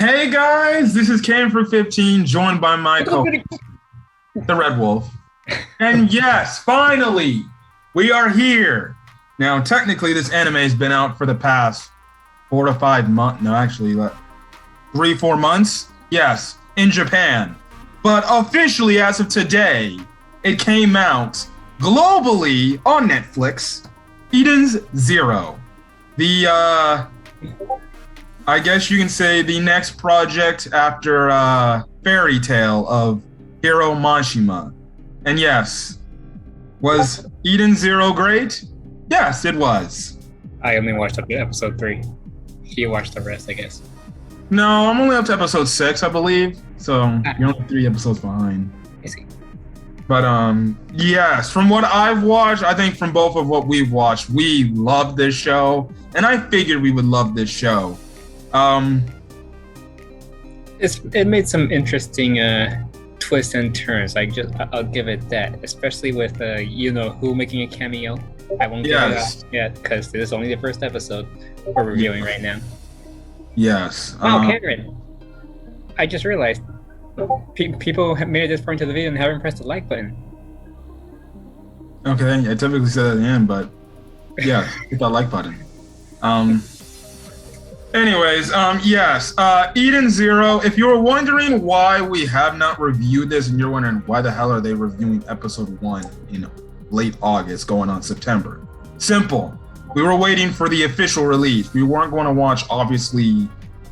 Hey guys, this is Cam for 15, joined by my the Red Wolf. And yes, finally, we are here. Now, technically, this anime has been out for the past 4 to 5 months. No, actually, 3-4 months. Yes, in Japan. But officially, as of today, it came out globally on Netflix. Eden's Zero. I guess you can say the next project after Fairy Tale of Hiro Mashima. And yes, was Eden Zero great? Yes, it was. I only watched up to episode 3. You watched the rest, I guess. No, I'm only up to episode 6, I believe. So you're only 3 episodes behind. I see. But yes, from what I've watched, I think from both of what we've watched, we love this show. And I figured we would love this show. It made some interesting twists and turns. I'll give it that, especially with who making a cameo. I won't give it up yet because this is only the first episode we're reviewing right now. Yes. Oh, Cameron! I just realized people have made it this far into the video and haven't pressed the like button. Okay, I typically say that at the end, but yeah, hit that like button. Anyways, yes, Eden Zero. If you're wondering why we have not reviewed this and you're wondering why the hell are they reviewing episode 1 in late August going on September, simple. We were waiting for the official release. We weren't going to watch, obviously,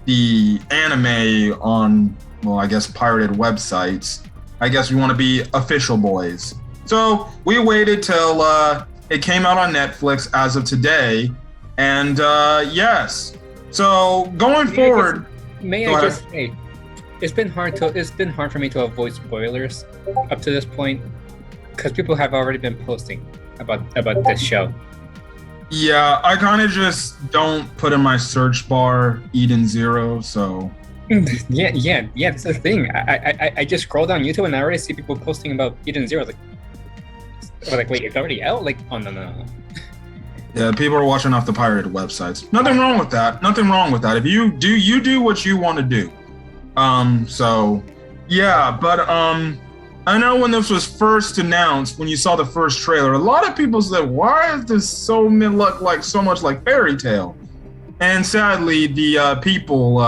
the anime on, well, I guess, pirated websites. I guess we want to be official boys. So we waited till it came out on Netflix as of today. And yes. So going forward, may I just say, it's been hard for me to avoid spoilers up to this point because people have already been posting about this show. Yeah, I kind of just don't put in my search bar Eden Zero, so. Yeah. That's the thing. I just scroll down YouTube and I already see people posting about Eden Zero. I was like, wait, it's already out? Like, oh no. Yeah, people are watching off the pirated websites. Nothing wrong with that. Nothing wrong with that. If you do what you want to do. So yeah, but I know when this was first announced, when you saw the first trailer, a lot of people said, why is this so much like Fairy Tale? And sadly, the people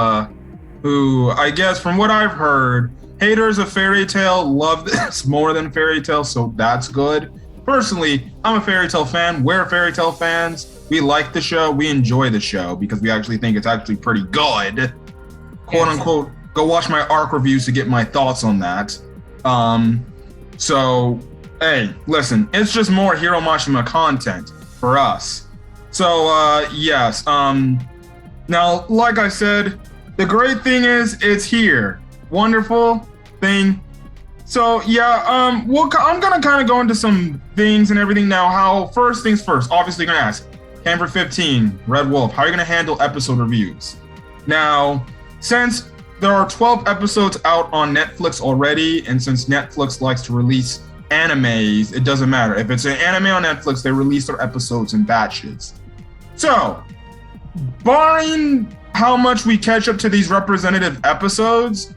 who, I guess from what I've heard, haters of Fairy Tale love this more than Fairy Tale, so that's good. Personally, I'm a Fairy Tale fan. We're Fairy Tale fans. We like the show. We enjoy the show because we actually think it's actually pretty good. Quote unquote, go watch my ARC reviews to get my thoughts on that. So, hey, listen, it's just more Hiro Mashima content for us. So, yes. Now, like I said, the great thing is it's here. Wonderful thing. So yeah, I'm gonna kind of go into some things and everything now. How first things first, obviously gonna ask Camper 15, Red Wolf, how are you gonna handle episode reviews? Now, since there are 12 episodes out on Netflix already, and since Netflix likes to release animes, it doesn't matter. If it's an anime on Netflix, they release their episodes in batches. So, barring how much we catch up to these representative episodes,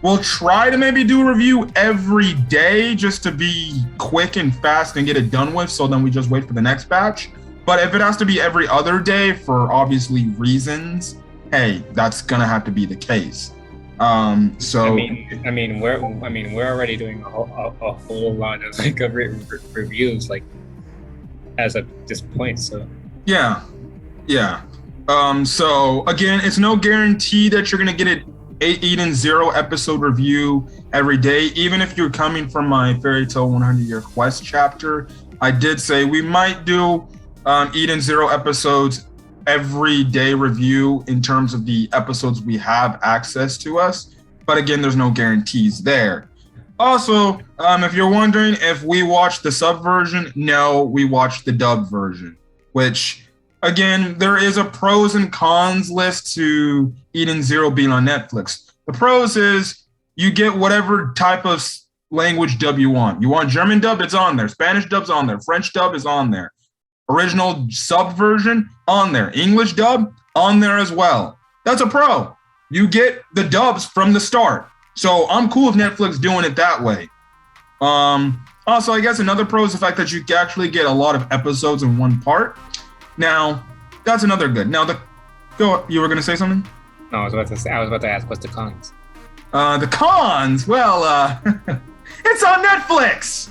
we'll try to maybe do a review every day just to be quick and fast and get it done with, so then we just wait for the next batch. But if it has to be every other day for obviously reasons, hey, that's gonna have to be the case. So I mean, we're already doing a whole lot of reviews as of this point. So yeah. So again, it's no guarantee that you're gonna get it. Eden Zero episode review every day, even if you're coming from my Fairy Tale 100-Year Quest chapter. I did say we might do Eden Zero episodes every day review in terms of the episodes we have access to us, but again, there's no guarantees there. Also, if you're wondering if we watched the sub version, no, we watched the dub version, which again, there is a pros and cons list to Eden Zero being on Netflix. The pros is you get whatever type of language dub you want. You want German dub, it's on there. Spanish dub's on there. French dub is on there. Original sub version on there. English dub on there as well. That's a pro. you get the dubs from the start. So I'm cool with Netflix doing it that way. Also, I guess another pro is the fact that you actually get a lot of episodes in one part. Now, that's another good. Now, you were going to say something? No, I was about to ask, what's the cons? The cons? Well, it's on Netflix!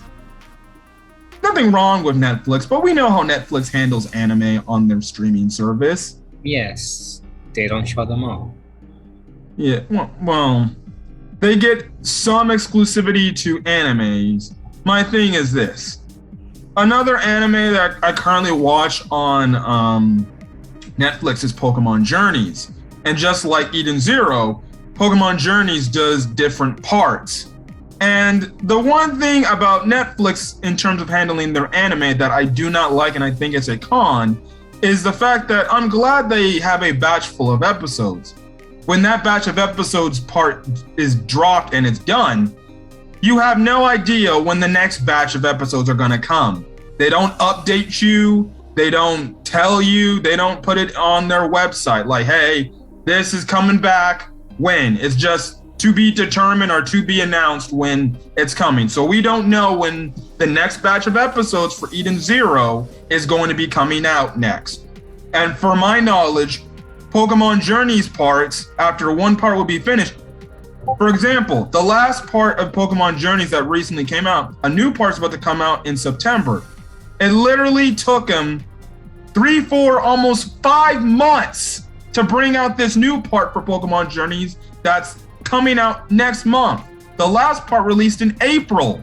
Nothing wrong with Netflix, but we know how Netflix handles anime on their streaming service. Yes, they don't show them all. Yeah, well, they get some exclusivity to animes. My thing is this. Another anime that I currently watch on Netflix is Pokemon Journeys. And just like Eden Zero, Pokemon Journeys does different parts. And the one thing about Netflix in terms of handling their anime that I do not like, and I think it's a con, is the fact that I'm glad they have a batch full of episodes. When that batch of episodes part is dropped and it's done, you have no idea when the next batch of episodes are gonna come. They don't update you, they don't tell you, they don't put it on their website like, hey, this is coming back when. It's just to be determined or to be announced when it's coming. So we don't know when the next batch of episodes for Eden Zero is going to be coming out next. And for my knowledge, Pokemon Journeys parts, after one part will be finished. For example, the last part of Pokemon Journeys that recently came out, a new part's about to come out in September. It literally took them 3, 4, almost 5 months to bring out this new part for Pokemon Journeys that's coming out next month. The last part released in April.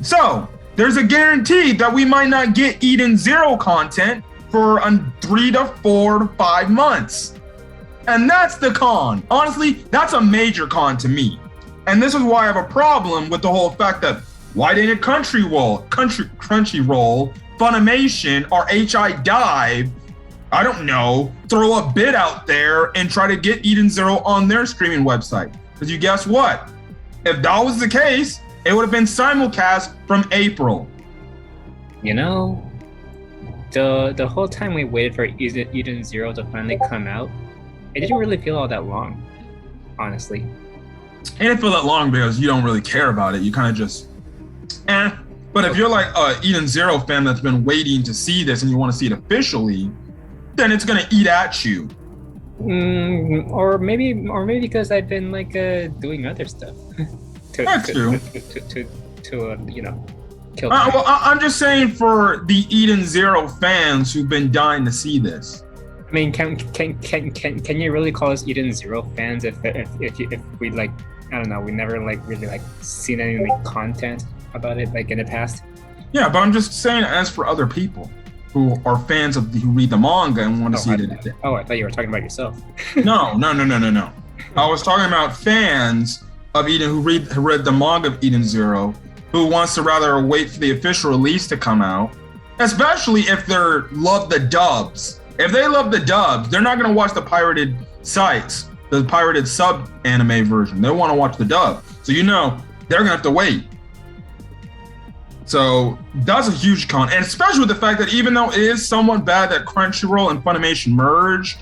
So there's a guarantee that we might not get Eden Zero content for 3 to 4 to 5 months. And that's the con. Honestly, that's a major con to me. And this is why I have a problem with the whole fact that why didn't Crunchyroll, Funimation, or HI Dive, I don't know, throw a bid out there and try to get Eden Zero on their streaming website? Because you guess what? If that was the case, it would have been simulcast from April. You know, the whole time we waited for Eden Zero to finally come out, it didn't really feel all that long, honestly. It didn't feel that long because you don't really care about it. You kind of just, But if you're like a Eden Zero fan that's been waiting to see this and you want to see it officially, then it's gonna eat at you. Or maybe because I've been like doing other stuff to kill. Well, I'm just saying for the Eden Zero fans who've been dying to see this. I mean, can you really call us Eden Zero fans if we like, I don't know, we never like really like seen any like content about it like in the past? Yeah, but I'm just saying as for other people who are fans of who read the manga and want to see it. I thought you were talking about yourself. No. I was talking about fans of Eden who read the manga of Eden Zero, who wants to rather wait for the official release to come out, especially if they love the dubs. If they love the dubs, they're not going to watch the pirated sites, the pirated sub anime version. They want to watch the dub. So they're going to have to wait. So that's a huge con, and especially with the fact that even though it is somewhat bad that Crunchyroll and Funimation merged,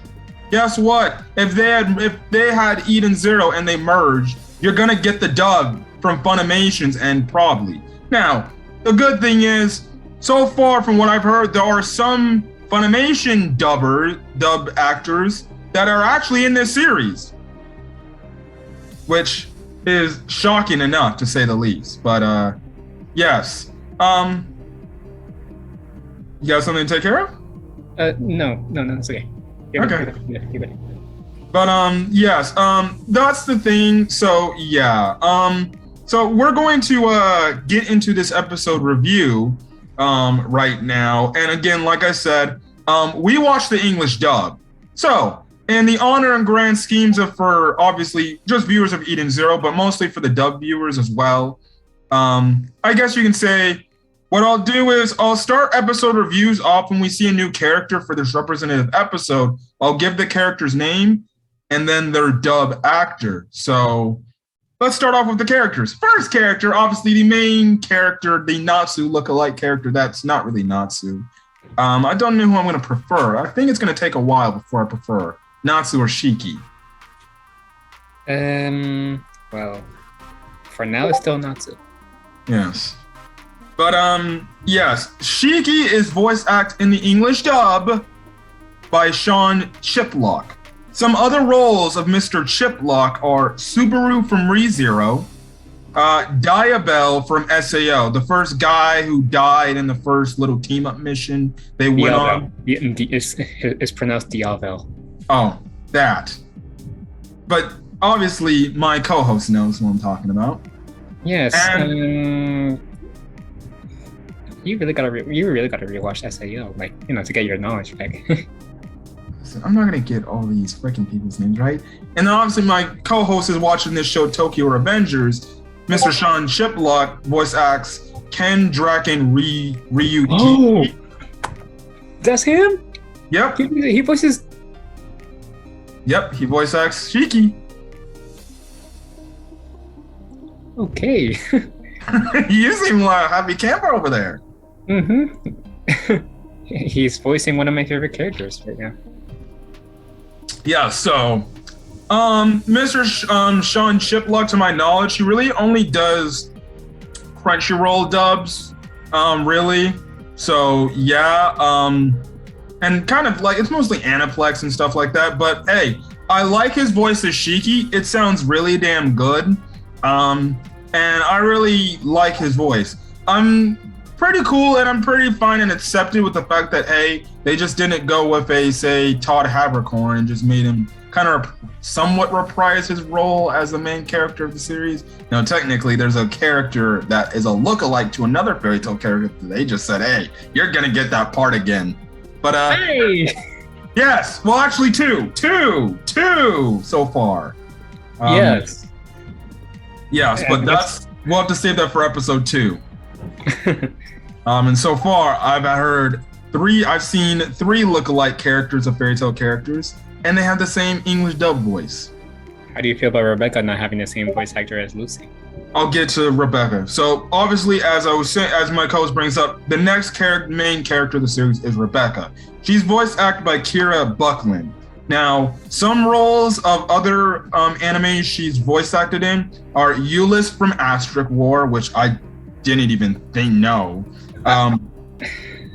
guess what? If they had Eden Zero and they merged, you're gonna get the dub from Funimation's end probably. Now, the good thing is, so far from what I've heard, there are some Funimation dub actors that are actually in this series, which is shocking enough to say the least. But yes. You got something to take care of? No, it's okay. Okay. You're good. But yes, that's the thing. So yeah, so we're going to get into this episode review right now. And again, like I said, we watched the English dub. So in the honor and grand schemes for obviously just viewers of Eden Zero, but mostly for the dub viewers as well, I guess you can say what I'll do is I'll start episode reviews off when we see a new character for this representative episode. I'll give the character's name and then their dub actor. So let's start off with the characters. First character, obviously the main character, the Natsu lookalike character. That's not really Natsu. I don't know who I'm going to prefer. I think it's going to take a while before I prefer Natsu or Shiki? Well, for now it's still Natsu. Yes. But yes, Shiki is voice acted in the English dub by Sean Chiplock. Some other roles of Mr. Chiplock are Subaru from ReZero, Diabell from SAO, the first guy who died in the first little team-up mission they went on. It's pronounced Diabell. Oh, that. But obviously, my co-host knows what I'm talking about. Yes. You really gotta rewatch SAO, to get your knowledge back. I'm not gonna get all these freaking people's names right. And then obviously, my co-host is watching this show, Tokyo Revengers. Mr. Sean Chiplock voice acts Ken, Draken, Ryu. Oh, that's him. Yep. He voices. Yep, he voice acts Shiki. Okay. You seem like a happy camper over there. Mm-hmm. He's voicing one of my favorite characters right now. Yeah, so Mr. Sean Chiplock, to my knowledge, he really only does Crunchyroll dubs, really. So yeah, and kind of like it's mostly Aniplex and stuff like that. But hey, I like his voice as Shiki. It sounds really damn good. And I really like his voice. I'm pretty cool and I'm pretty fine and accepted with the fact that, hey, they just didn't go with say, Todd Habercorn and just made him kind of somewhat reprise his role as the main character of the series. Now, technically, there's a character that is a lookalike to another fairy tale character that they just said, hey, you're going to get that part again. But, hey! Yes, well, actually, two so far. Yes. Yes, but we'll have to save that for episode 2. And so far, I've seen 3 lookalike characters of fairy tale characters, and they have the same English dub voice. How do you feel about Rebecca not having the same voice actor as Lucy? I'll get to Rebecca. So obviously, as I was saying, as my co-host brings up, the next main character of the series is Rebecca. She's voice acted by Kira Buckland. Now, some roles of other animes she's voice acted in are Euless from Asterisk War, which I didn't even know.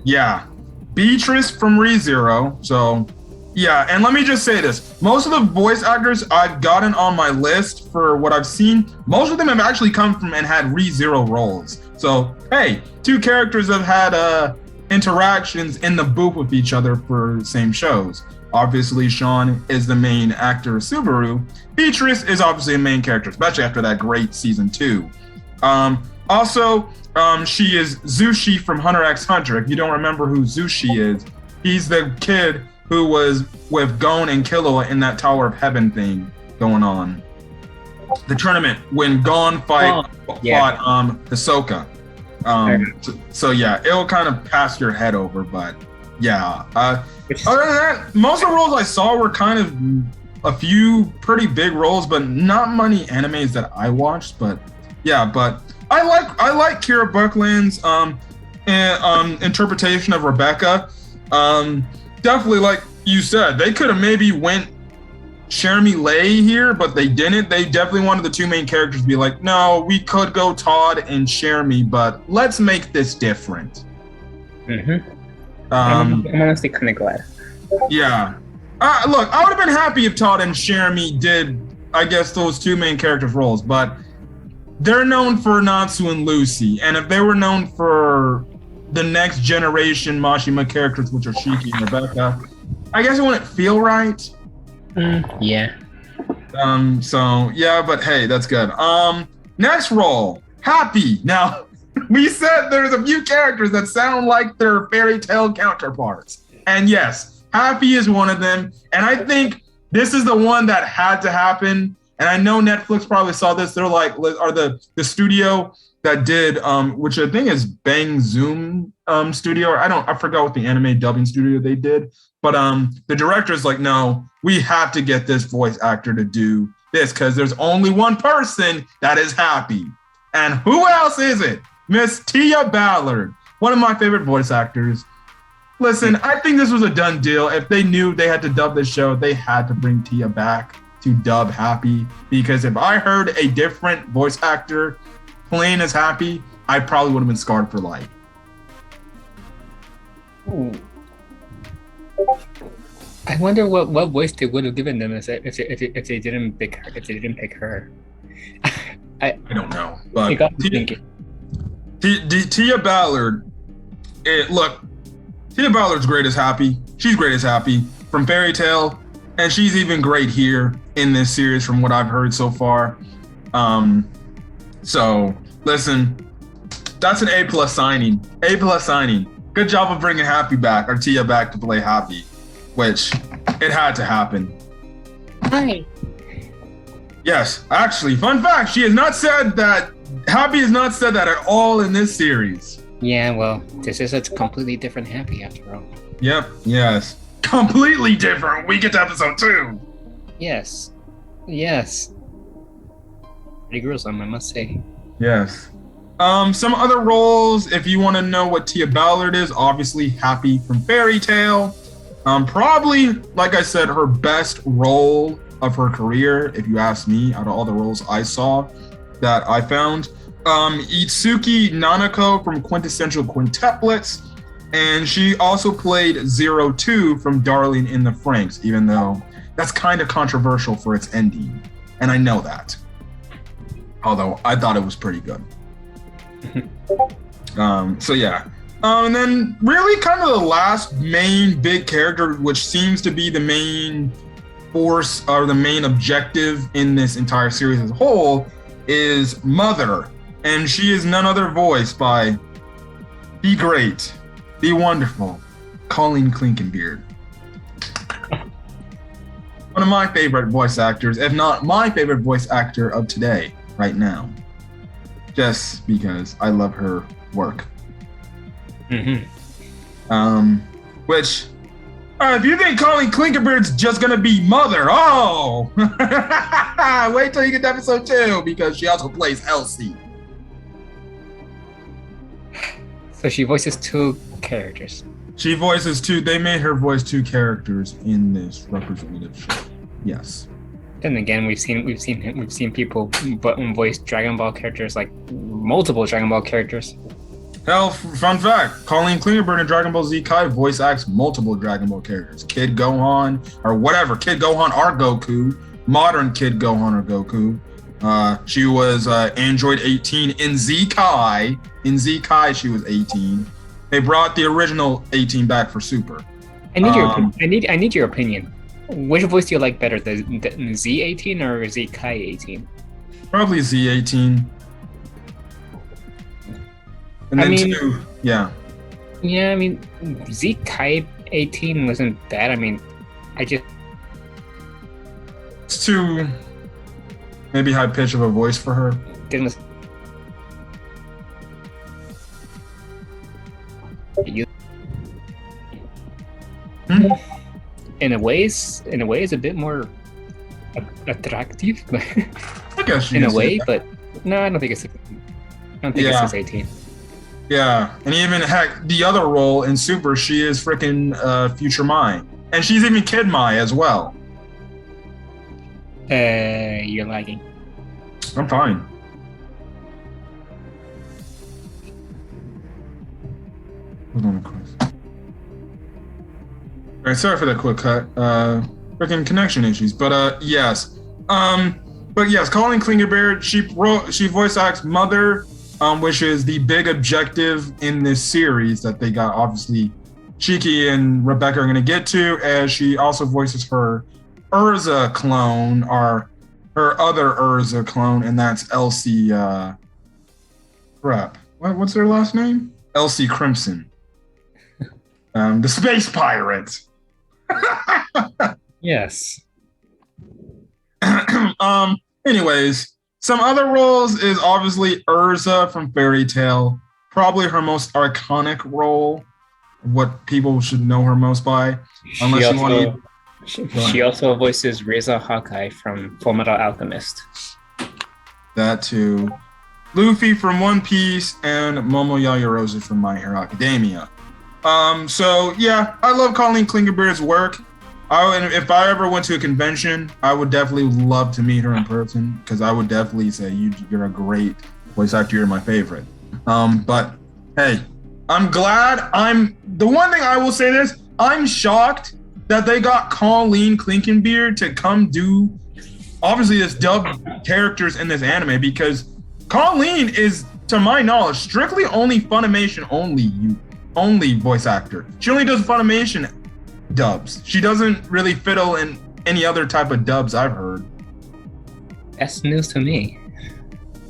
Yeah, Beatrice from ReZero. So, yeah, and let me just say this: most of the voice actors I've gotten on my list for what I've seen, most of them have actually come from and had ReZero roles. So, hey, 2 characters have had interactions in the booth with each other for the same shows. Obviously, Sean is the main actor of Subaru. Beatrice is obviously a main character, especially after that great season 2. Also, she is Zushi from Hunter x Hunter. If you don't remember who Zushi is, he's the kid who was with Gon and Killua in that Tower of Heaven thing going on. The tournament when Gon fought Hisoka. So yeah, it'll kind of pass your head over, but yeah. Other than that, most of the roles I saw were kind of a few pretty big roles, but not many animes that I watched. But yeah, but I like Kira Buckland's interpretation of Rebecca. Definitely, like you said, they could have maybe went Jeremy Lay here, but they didn't. They definitely wanted the 2 main characters to be like, no, we could go Todd and Jeremy, but let's make this different. Mm-hmm. I'm honestly kind of glad. Yeah. Look, I would have been happy if Todd and Jeremy did, I guess, those 2 main characters' roles, but they're known for Natsu and Lucy, and if they were known for the next generation Mashima characters, which are Shiki and Rebecca, I guess it wouldn't feel right. Yeah. So, yeah, but hey, that's good. Next role, Happy. Now, we said there's a few characters that sound like their fairy tale counterparts. And yes, Happy is one of them. And I think this is the one that had to happen. And I know Netflix probably saw this. They're like, are the studio that did, which I think is Bang Zoom studio. I forgot what the anime dubbing studio they did. But the director's like, no, we have to get this voice actor to do this because there's only one person that is Happy. And who else is it? Miss Tia Ballard, one of my favorite voice actors. Listen, I think this was a done deal. If they knew they had to dub this show, they had to bring Tia back to dub Happy. Because if I heard a different voice actor playing as Happy, I probably would have been scarred for life. Ooh. I wonder what voice they would have given them if they didn't pick her. I don't know, but it got me thinking. Tia Ballard. Tia Ballard's great as Happy. She's great as Happy from Fairy Tail, and she's even great here in this series from what I've heard so far. So listen, that's an A+ signing. A+ signing. Good job of bringing Happy back, or Tia back to play Happy, which it had to happen. Hi. Yes, actually, fun fact, Happy has not said that at all in this series. Yeah, well, this is a completely different Happy after all. Yep, yes. Completely different. We get to episode 2. Yes. Pretty gruesome, I must say. Yes. Some other roles, if you want to know what Tia Ballard is, obviously Happy from Fairy Tail. Probably, like I said, her best role of her career, if you ask me, out of all the roles I saw that I found. Itsuki Nanako from Quintessential Quintuplets, and she also played 02 from Darling in the Franxx, even though that's kind of controversial for its ending, and I know that. Although I thought it was pretty good. So yeah. And then really kind of the last main big character, which seems to be the main force or the main objective in this entire series as a whole, is Mother. And she is none other voiced by the great, the wonderful Colleen Clinkenbeard. One of my favorite voice actors, if not my favorite voice actor of today, right now. Just because I love her work. Which, if you think Colleen Clinkenbeard's just gonna be Mother, wait till you get to episode 2, because she also plays Elsie. So she voices 2 characters. She voices 2. They made her voice 2 characters in this representative show. Yes. Then again, we've seen people voice Dragon Ball characters, like multiple Dragon Ball characters. Hell, fun fact, Colleen Clinkenbeard in Dragon Ball Z Kai voice acts multiple Dragon Ball characters. Kid Gohan, or whatever, Kid Gohan or Goku, modern Kid Gohan or Goku. She was Android 18 in Z Kai. In Z Kai, she was 18. They brought the original 18 back for Super. I need your opinion. Which voice do you like better, the Z18 or Z Kai 18? Probably Z18. And then Yeah, I mean, Z Kai 18 wasn't bad. I mean, it's too maybe high pitch of a voice for her. Didn't in a way, it's a bit more attractive. I guess in a way, but no, I don't think it's. I don't think it's 18. Yeah, and even heck, the other role in Super, she is freaking Future Mai, and she's even Kid Mai as well. You're lagging. I'm fine. Hold on, Chris. All right, sorry for that quick cut. Freaking connection issues, but yes. But yes, Colleen Clinkenbeard, she voice acts Mother, which is the big objective in this series that they got. Obviously, Shiki and Rebecca are going to get to, as she also voices her Urza clone, or her other Urza clone, and that's Elsie. What's her last name? Elsie Crimson. The space pirate. Yes. Anyways, some other roles is obviously Urza from Fairy Tail. Probably her most iconic role, what people should know her most by. She also voices Reza Hawkeye from Fullmetal Alchemist. That too. Luffy from One Piece and Momo Yaoyorozu from My Hero Academia. So yeah, I love Colleen Klinkenbeard's work. If I ever went to a convention, I would definitely love to meet her in person because I would definitely say you're a great voice actor. You're my favorite. But hey, I'm glad. The one thing I will say this: I'm shocked that they got Colleen Klinkenbeard to come do obviously this dub characters in this anime because Colleen is, to my knowledge, strictly only Funimation only voice actor. She only does Funimation dubs. She doesn't really fiddle in any other type of dubs I've heard. That's news to me.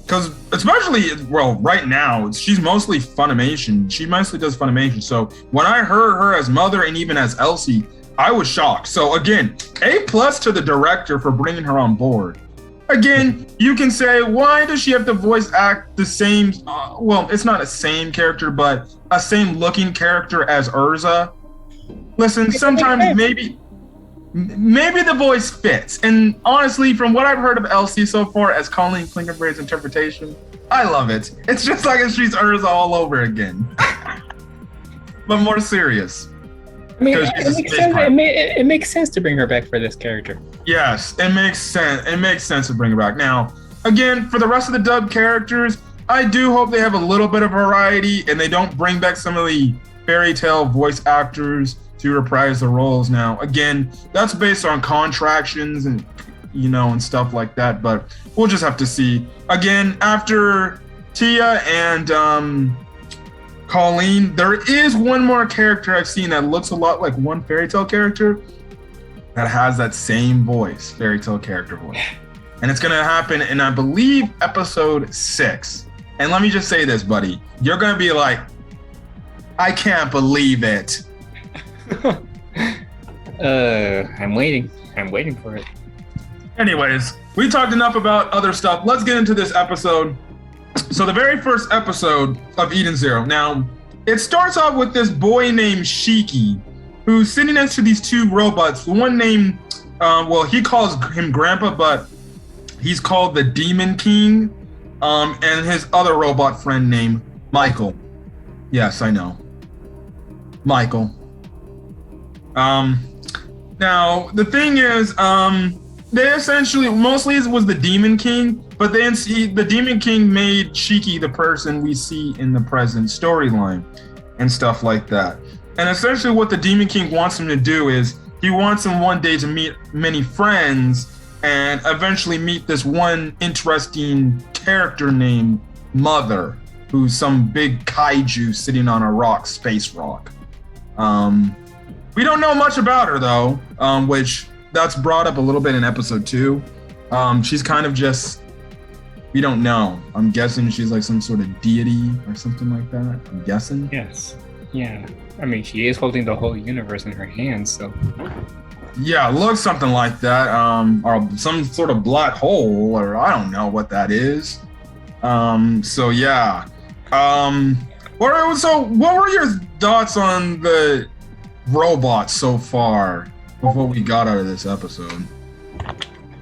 Because especially, well, right now, she's mostly Funimation. She mostly does Funimation. So when I heard her as Mother and even as Elsie, I was shocked. So again, A+ to the director for bringing her on board. Again, you can say, why does she have to voice act the same? Well, it's not a same character, but a same looking character as Urza. Listen, sometimes maybe the voice fits. And honestly, from what I've heard of Elsie so far as Colleen Klinkenbeard's interpretation, I love it. It's just like if she's Urza all over again. But more serious. I mean, it makes sense to bring her back for this character. Yes, it makes sense. It makes sense to bring her back. Now, again, for the rest of the dub characters, I do hope they have a little bit of variety and they don't bring back some of the fairy tale voice actors to reprise the roles. Now, again, that's based on contractions and and stuff like that. But we'll just have to see. Again, after Tia and Colleen, there is one more character I've seen that looks a lot like one fairy tale character that has that same voice, fairy tale character voice. And it's going to happen in, I believe, episode 6. And let me just say this, buddy. You're going to be like, I can't believe it. I'm waiting for it. Anyways, we talked enough about other stuff. Let's get into this episode. So the very first episode of Eden Zero. Now, it starts off with this boy named Shiki, who's sitting next to these two robots. One named, he calls him Grandpa, but he's called the Demon King, and his other robot friend named Michael. Yes, I know. Michael. Now, the thing is, they essentially, mostly it was the Demon King, but then the Demon King made Shiki the person we see in the present storyline and stuff like that. And essentially what the Demon King wants him to do is he wants him one day to meet many friends and eventually meet this one interesting character named Mother, who's some big kaiju sitting on a rock, space rock. We don't know much about her though, which that's brought up a little bit in episode 2. She's kind of just, we don't know. I'm guessing she's like some sort of deity or something like that. I'm guessing. Yes. Yeah. I mean, she is holding the whole universe in her hands, so. Yeah, looks something like that. Or some sort of black hole, or I don't know what that is. So yeah. What were your thoughts on the robots so far with what we got out of this episode?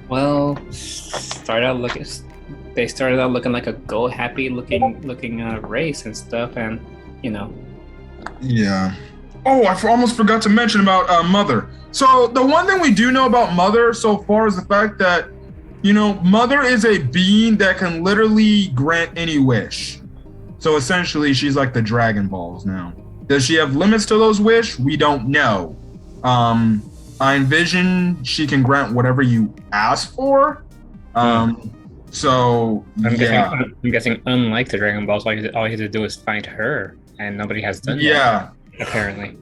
Well, they started out looking like a go happy looking race and stuff, and Yeah. Oh, I almost forgot to mention about Mother. So the one thing we do know about Mother so far is the fact that Mother is a being that can literally grant any wish. So essentially, she's like the Dragon Balls now. Does she have limits to those wish? We don't know. I envision she can grant whatever you ask for. So I'm guessing unlike the Dragon Balls, all you have to do is find her, and nobody has done that, apparently.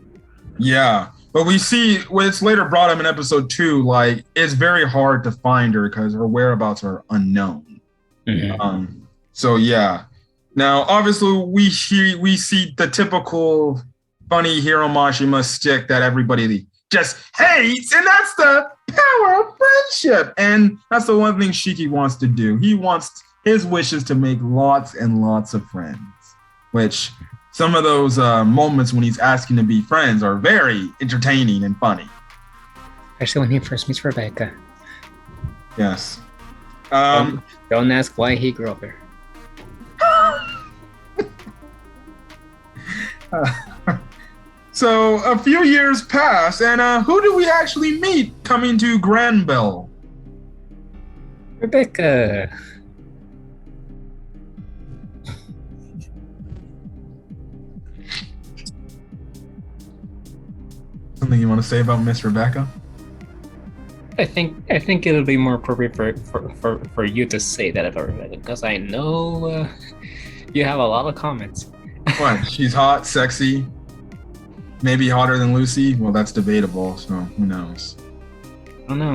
Yeah, but we see it's later brought up in episode 2. Like it's very hard to find her because her whereabouts are unknown. Mm-hmm. So yeah. Now, obviously, we see the typical funny Hiro Mashima stick that everybody just hates, and that's the power of friendship. And that's the one thing Shiki wants to do. He wants his wishes to make lots and lots of friends, which some of those moments when he's asking to be friends are very entertaining and funny. Especially when he first meets Rebecca. Yes. Don't ask why he grew up there. So a few years pass, and who do we actually meet coming to Granbell? Rebecca. Something you want to say about Miss Rebecca? I think it'll be more appropriate for you to say that about Rebecca, because I know you have a lot of comments. What? She's hot, sexy, maybe hotter than Lucy. Well, that's debatable, so who knows? I don't know,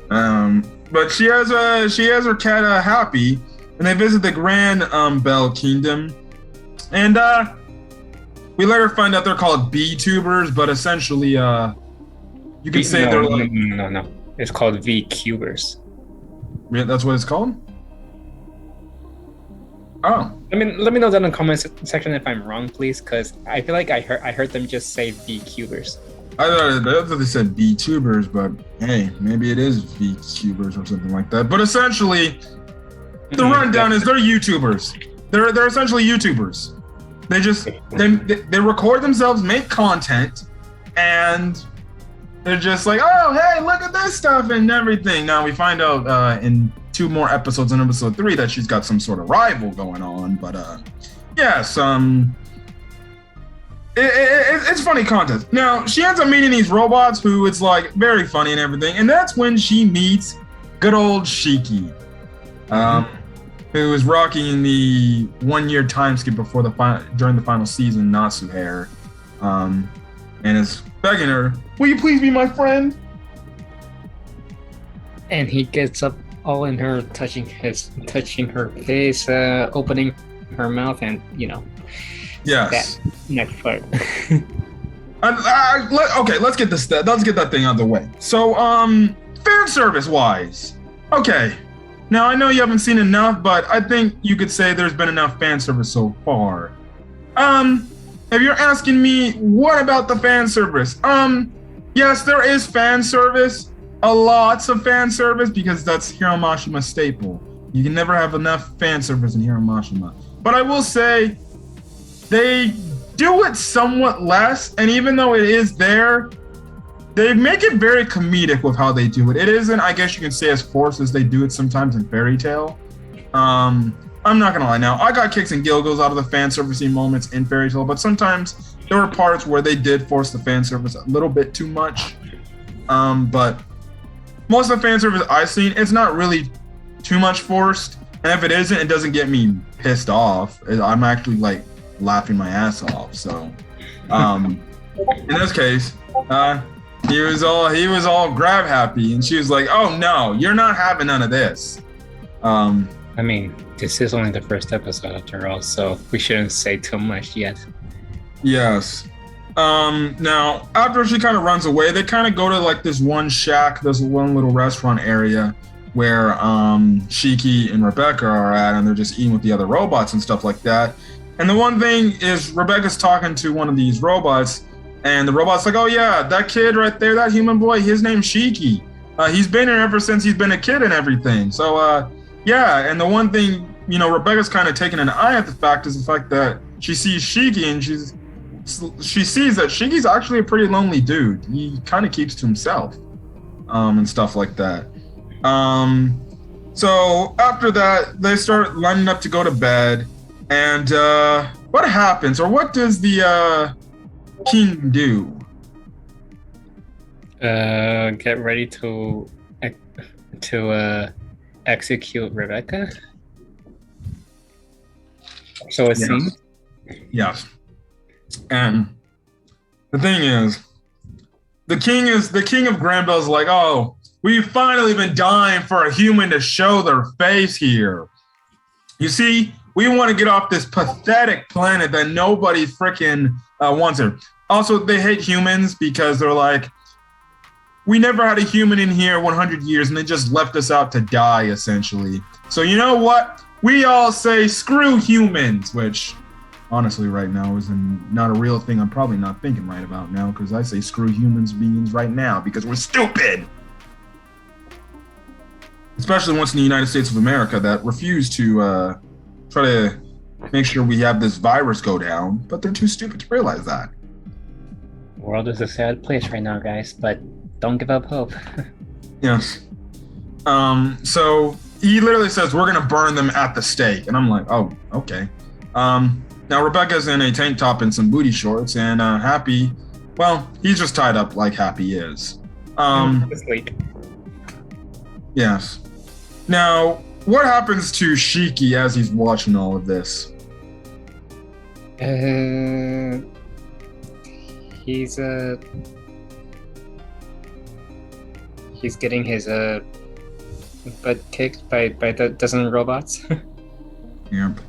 man. But she has her cat Happy, and they visit the Grand Bell Kingdom, and we later find out they're called B-tubers, but essentially you can say they're like no. It's called V-cubers. Yeah, that's what it's called? Oh. Let me know down in the comments section if I'm wrong, please, because I feel like I heard them just say V-cubers. I thought they said V-tubers, but hey, maybe it is V-cubers or something like that. But essentially, the rundown is they're YouTubers. They're essentially YouTubers. They just they record themselves, make content, and they're just like, oh hey, look at this stuff and everything. Now we find out in 2 more episodes in episode 3 that she's got some sort of rival going on. But yes, it's funny content. Now she ends up meeting these robots who it's like very funny and everything, and that's when she meets good old Shiki. Who is rocking the 1-year time skip before during the final season Natsu hair, and is begging her, "Will you please be my friend?" And he gets up all in her, touching her face, opening her mouth, and yes, that next part. Okay, let's get that thing out of the way. So, fan service wise, okay. Now, I know you haven't seen enough, but I think you could say there's been enough fan service so far. If you're asking me, what about the fan service? Yes, there is fan service, lots of fan service, because that's Hiro Mashima's staple. You can never have enough fan service in Hiro Mashima. But I will say, they do it somewhat less, and even though it is there, they make it very comedic with how they do it. It isn't, I guess you can say, as forced as they do it sometimes in Fairy Tail. I'm not gonna lie now, I got kicks and giggles out of the fan servicing moments in Fairy Tail, but sometimes there were parts where they did force the fan service a little bit too much. But most of the fan service I've seen, it's not really too much forced, and if it isn't, it doesn't get me pissed off. I'm actually like laughing my ass off. So, in this case, he was all grab happy, and she was like, "Oh no, you're not having none of this." I mean, this is only the first episode after all, so we shouldn't say too much yet. Yes. Now, after she kind of runs away, they kind of go to like this one shack, this one little restaurant area where Shiki and Rebecca are at, and they're just eating with the other robots and stuff like that. And the one thing is, Rebecca's talking to one of these robots, and the robot's like, "Oh yeah, that kid right there, that human boy, his name's Shiki. He's been here ever since he's been a kid and everything." So yeah, and the one thing, Rebecca's kind of taking an eye at the fact is the fact that she sees Shiki, and she sees that Shiki's actually a pretty lonely dude. He kind of keeps to himself, and stuff like that. So after that, they start lining up to go to bed, and what happens, or what does the king do? Get ready to execute Rebecca. So it seems. Yes. And the thing is, the king of Granbell's like, "Oh, we've finally been dying for a human to show their face here. You see, we want to get off this pathetic planet that nobody freaking wants here." Also, they hate humans because they're like, "We never had a human in here 100 years, and they just left us out to die, essentially. So you know what? We all say screw humans," which honestly right now is not a real thing. I'm probably not thinking right about now, because I say screw humans beings right now because we're stupid. Especially once in the United States of America that refuse to try to make sure we have this virus go down, but they're too stupid to realize that. World is a sad place right now, guys, but don't give up hope. Yes. So he literally says, we're going to burn them at the stake. And I'm like, oh, okay. Now Rebecca's in a tank top and some booty shorts, and Happy, well, he's just tied up like Happy is. Asleep. Yes. Now, what happens to Shiki as he's watching all of this? He's getting his butt kicked by the dozen robots. Yep.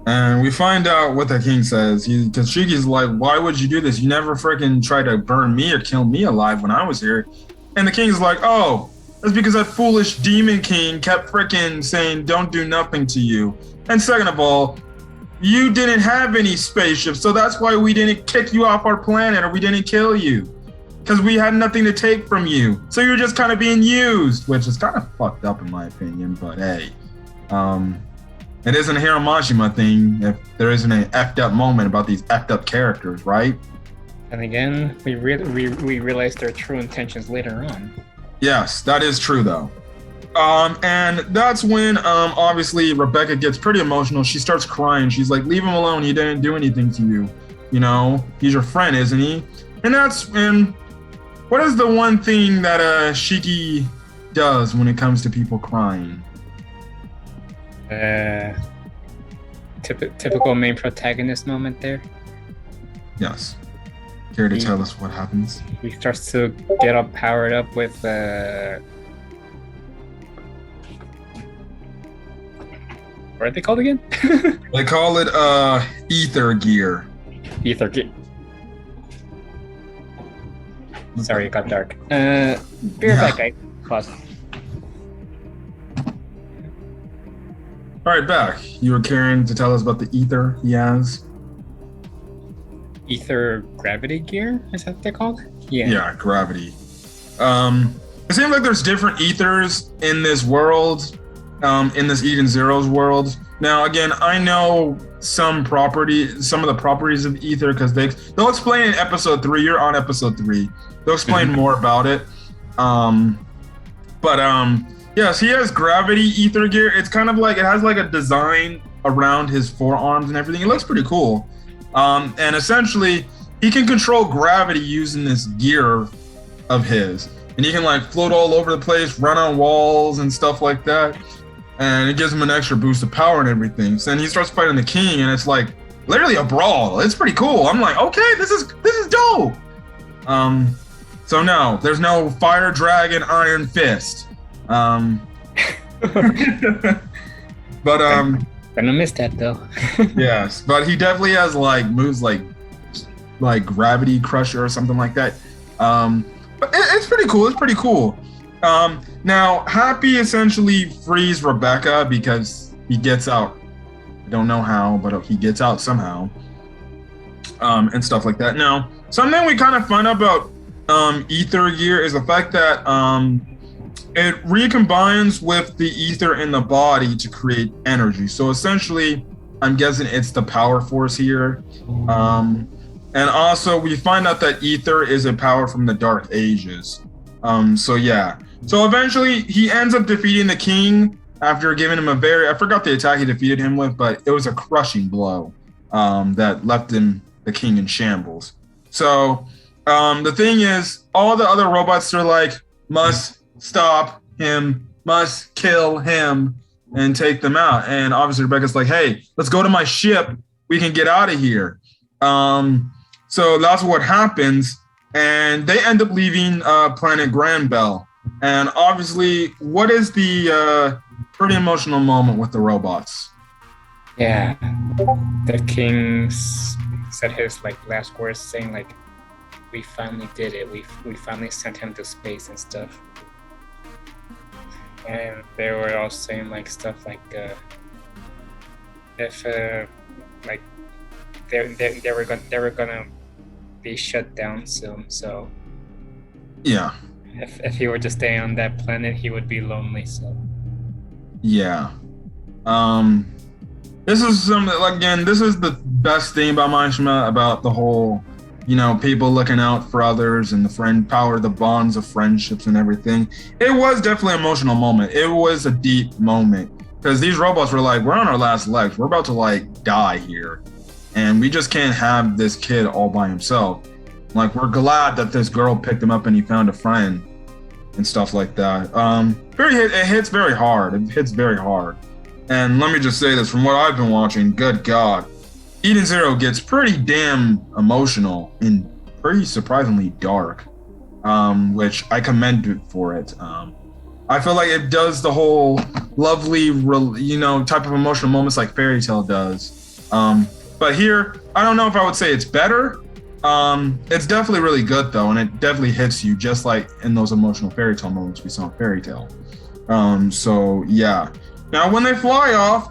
And we find out what the king says. Because Shiki's like, why would you do this? You never freaking tried to burn me or kill me alive when I was here. And the king's like, oh, that's because that foolish demon king kept freaking saying, don't do nothing to you. And second of all, you didn't have any spaceships, so that's why we didn't kick you off our planet or we didn't kill you. Because we had nothing to take from you. So you're just kind of being used, which is kind of fucked up in my opinion, but hey. It isn't a Hiro Mashima thing if there isn't an effed up moment about these effed up characters, right? And again, we realize their true intentions later on. Yes, that is true though. And that's when obviously Rebecca gets pretty emotional. She starts crying. She's like, leave him alone. He didn't do anything to you. You know, he's your friend, isn't he? And that's when, what is the one thing that Shiki does when it comes to people crying? Typical main protagonist moment there. Yes. Care to tell us what happens? He starts to get all powered up with what are they called again? They call it ether gear. Ether gear. Sorry, it got dark. Be right back, guys. Pause. All right, back. You were caring to tell us about the ether he has. Ether gravity gear? Is that what they're called? Yeah. Yeah, gravity. It seems like there's different ethers in this world, in this Eden Zero's world. Now, again, I know some of the properties of ether because they'll explain in episode 3. You're on episode 3. They'll explain more about it. Yes, he has gravity ether gear. It's kind of like, it has like a design around his forearms and everything. It looks pretty cool. And essentially, he can control gravity using this gear of his. And he can like float all over the place, run on walls and stuff like that. And it gives him an extra boost of power and everything. So then he starts fighting the king, and it's like literally a brawl. It's pretty cool. I'm like, okay, this is dope. So no, there's no fire dragon iron fist. But gonna miss that though. Yes, but he definitely has like moves like gravity crusher or something like that. But it's pretty cool. It's pretty cool. Now Happy essentially frees Rebecca because he gets out. I don't know how, but he gets out somehow. And stuff like that. Now, something we kind of find out about ether gear is the fact that it recombines with the ether in the body to create energy. So essentially, I'm guessing it's the power force here. And also, we find out that ether is a power from the Dark Ages. So yeah. So eventually, he ends up defeating the king after giving him I forgot the attack he defeated him with, but it was a crushing blow that left the king in shambles. So the thing is, all the other robots are like, must stop him, must kill him, and take them out. And obviously Rebecca's like, hey, let's go to my ship. We can get out of here. So that's what happens. And they end up leaving planet Granbell. And obviously, what is the pretty emotional moment with the robots? Yeah. The king said his last words saying we finally did it. We finally sent him to space and stuff. And they were all saying stuff like if they were gonna be shut down soon. So yeah, if he were to stay on that planet, he would be lonely. So yeah, this is something again. This is the best thing about Mashima, about the whole people looking out for others and the friend power, the bonds of friendships and everything. It was definitely an emotional moment. It was a deep moment because these robots were like, we're on our last legs. We're about to like die here. And we just can't have this kid all by himself. Like, we're glad that this girl picked him up and he found a friend and stuff like that. It hits very hard. It hits very hard. And let me just say this, from what I've been watching, good God, Eden Zero gets pretty damn emotional and pretty surprisingly dark, which I commend it for it. I feel like it does the whole lovely, type of emotional moments like Fairy Tail does. But here, I don't know if I would say it's better. It's definitely really good though, and it definitely hits you just like in those emotional Fairy Tail moments we saw in Fairy Tail. So yeah. Now, when they fly off,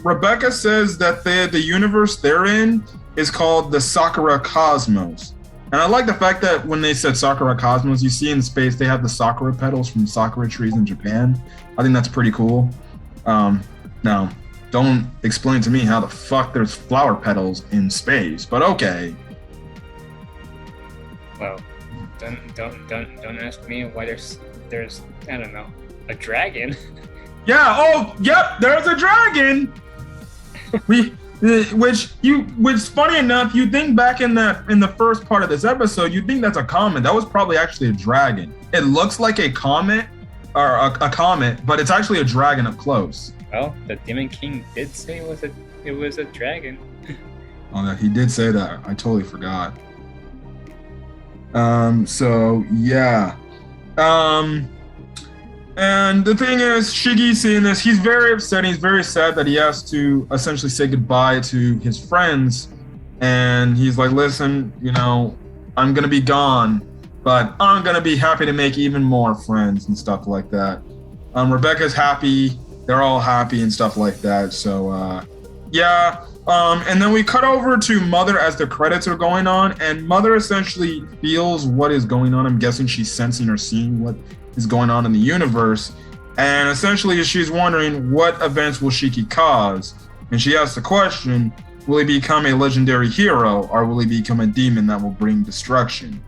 Rebecca says that the universe they're in is called the Sakura Cosmos. And I like the fact that when they said Sakura Cosmos, you see in space, they have the sakura petals from sakura trees in Japan. I think that's pretty cool. Now, don't explain to me how the fuck there's flower petals in space, but okay. Well, don't ask me why there's I don't know, a dragon. Yeah. Oh, yep. There's a dragon. Which funny enough, you think back in the first part of this episode, you think that's a comet. That was probably actually a dragon. It looks like a comet or a comet, but it's actually a dragon up close. Well, the Demon King did say it was a dragon. Oh, he did say that. I totally forgot. So yeah. And the thing is, Shiki seeing this, he's very upset. He's very sad that he has to essentially say goodbye to his friends. And he's like, listen, I'm going to be gone, but I'm going to be happy to make even more friends and stuff like that. Rebecca's happy. They're all happy and stuff like that. So, yeah. And then we cut over to Mother as the credits are going on. And Mother essentially feels what is going on. I'm guessing she's sensing or seeing what is going on in the universe, and essentially she's wondering what events will Shiki cause, and she asks the question, will he become a legendary hero or will he become a demon that will bring destruction?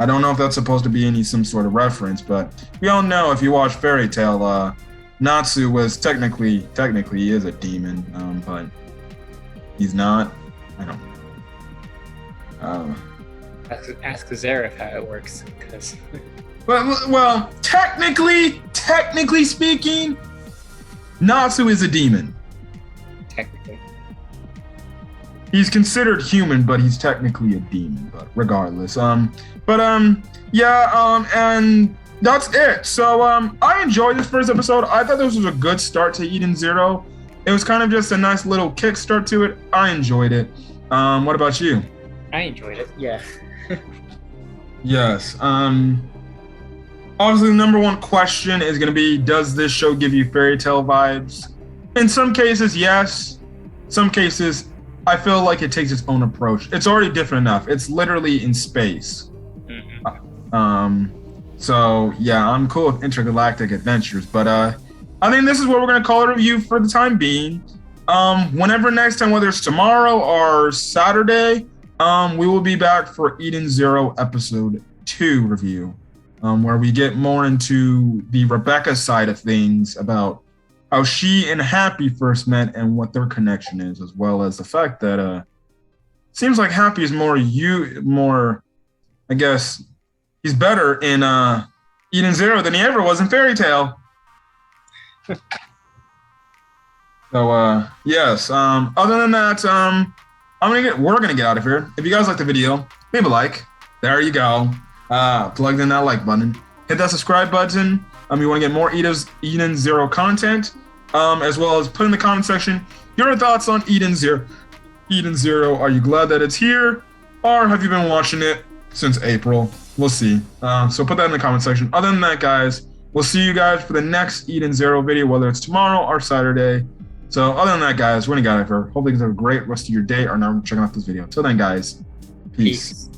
I don't know if that's supposed to be some sort of reference, but we all know if you watch Fairy Tail, Natsu was technically he is a demon, but he's not. I don't know. Ask Zareth how it works, because Well, technically speaking, Natsu is a demon. Technically. He's considered human, but he's technically a demon, but regardless. And that's it. So, I enjoyed this first episode. I thought this was a good start to Eden Zero. It was kind of just a nice little kickstart to it. I enjoyed it. What about you? I enjoyed it, yeah. Yes. Obviously, the number one question is going to be, does this show give you Fairy Tail vibes? In some cases, yes. Some cases, I feel like it takes its own approach. It's already different enough. It's literally in space. Mm-hmm. So, yeah, I'm cool with intergalactic adventures. But I think this is what we're going to call a review for the time being. Whenever next time, whether it's tomorrow or Saturday, we will be back for Eden Zero Episode 2 review. Where we get more into the Rebecca side of things about how she and Happy first met and what their connection is, as well as the fact that seems like Happy is more, I guess, he's better in Eden Zero than he ever was in Fairy Tail. So yes. Other than that, we're gonna get out of here. If you guys like the video, leave a like. There you go. Plug in that like button, hit that subscribe button. You want to get more Eden Zero content, as well as put in the comment section your thoughts on Eden Zero. Are you glad that it's here, or have you been watching it since April? We'll see. So put that in the comment section. Other than that, guys, we'll see you guys for the next Eden Zero video, whether it's tomorrow or Saturday. So other than that, guys, we're gonna get out of here. Hopefully you guys have a great rest of your day or now checking out this video. Till then, guys, peace.